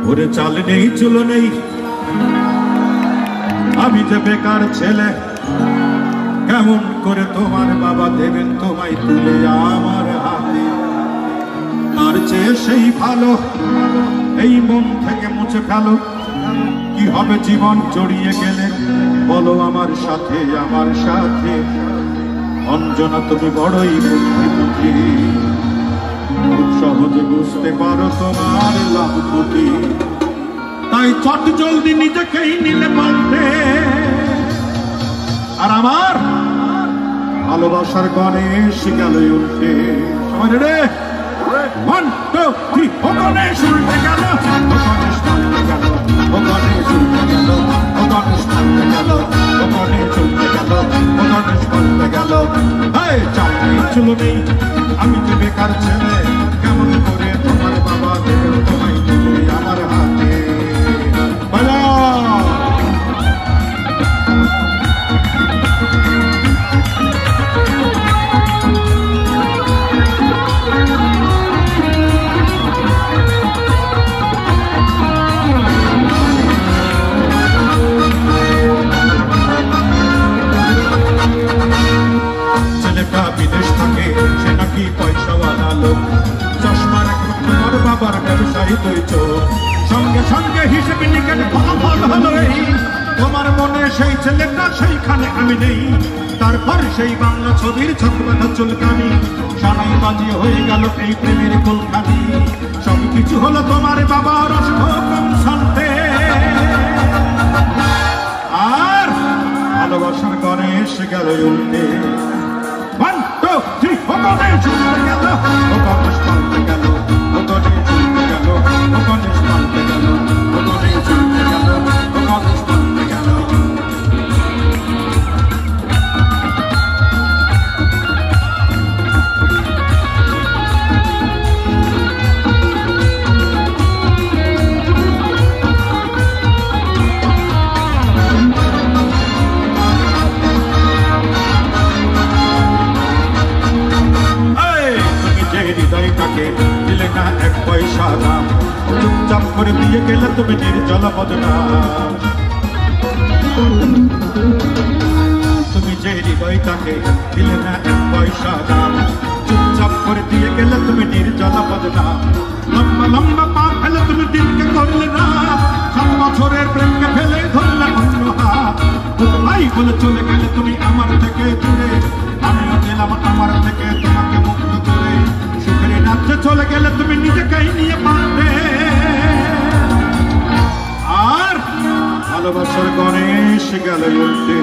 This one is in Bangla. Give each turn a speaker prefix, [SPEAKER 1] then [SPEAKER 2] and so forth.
[SPEAKER 1] ওরে চাল নেই চুলো নেই, আমি যে বেকার ছেলে, কেমন করে তোমার বাবা দেবেন তোমায় তুলে আমার হাতে? তার চেয়ে সেই ভালো এই মন থেকে মুছে ফেলো। কি হবে জীবন জড়িয়ে গেলে বলো আমার সাথে, আমার সাথে। অঞ্জনা তুমি বড়ই বুদ্ধিমতী, খুব সহজে বুঝতে পারো তোমার লাভ ক্ষতি, তাই চট জলদি নিজেকেই নিলে পাল্টে। আর আমার ভালোবাসার গণেশ গেল উল্টে। সবাই রে 1 2 3 ও গণেশ উল্টে গেল, ও গণেশ উল্টে গেল, ও গণেশ উল্টে গেল, ও গণেশ উল্টে গেল, ও গণেশ উল্টে গেল, ও গণেশ উল্টে গেল। এই চাকরি চলো নেই, আমি যে বেকার ছেলে, কেমন করে তোমার বাবা দেবেন তোমায় তুলে আমার হাতে? ছেলেটা বিদেশ থাকে, সে নাকি পয়সাওয়ালা লোক, চশমা রাখো তোমার বাবার ব্যবসায়ী তুই চোখ, সঙ্গে সঙ্গে হিসেবে নিকেট ফলাফল হলো এই, তোমার মনে সেই ছেলেটা সেইখানে আমি নেই। তারপর সেই বাংলা ছবির ছকবাঁধা চুলকানি, সানাই বাজি হয়ে গেল এই প্রেমের কুলখানি। সবকিছু হলো তোমার বাবার অষ্টম শান্তে, আর ভালোবাসার গণেশ গেল উল্টে। 1 2 3 ও গণেশ উল্টে গেল, ও গণেশ পাল্টে গেল, ও গণেশ উল্টে গেল, ও গণেশ পাল্টে গেল, ও গণেশ উল্টে গেল, ও গণেশ পাল্টে গেল। হৃদয়টাকে দিলে না এক পয়সা দাম, চুপচাপ করে দিয়ে গেলে তুমি নির্জল বদনাম। তুমি যে হৃদয়টাকে দিলে না এক পয়সা দাম, চুপচাপ করে দিয়ে গেলে তুমি নির্জল বদনাম। লম্বা লম্বা পা ফেলে তুমি দিনকে করলে না, 7 বছরের প্রেমকে ফেলে ধরলে অন্য হাত। বদলাই বলে চলে গেলে তুমি আমার থেকে দূরে, আমিও দিলাম আমার থেকে তোমাকে মুক্ত করে। সুখের রাজ্যে চলে গেলে তুমি নিজেকেই নিয়ে পারবে, আর ভালোবাসার গণেশ গেল উল্টে।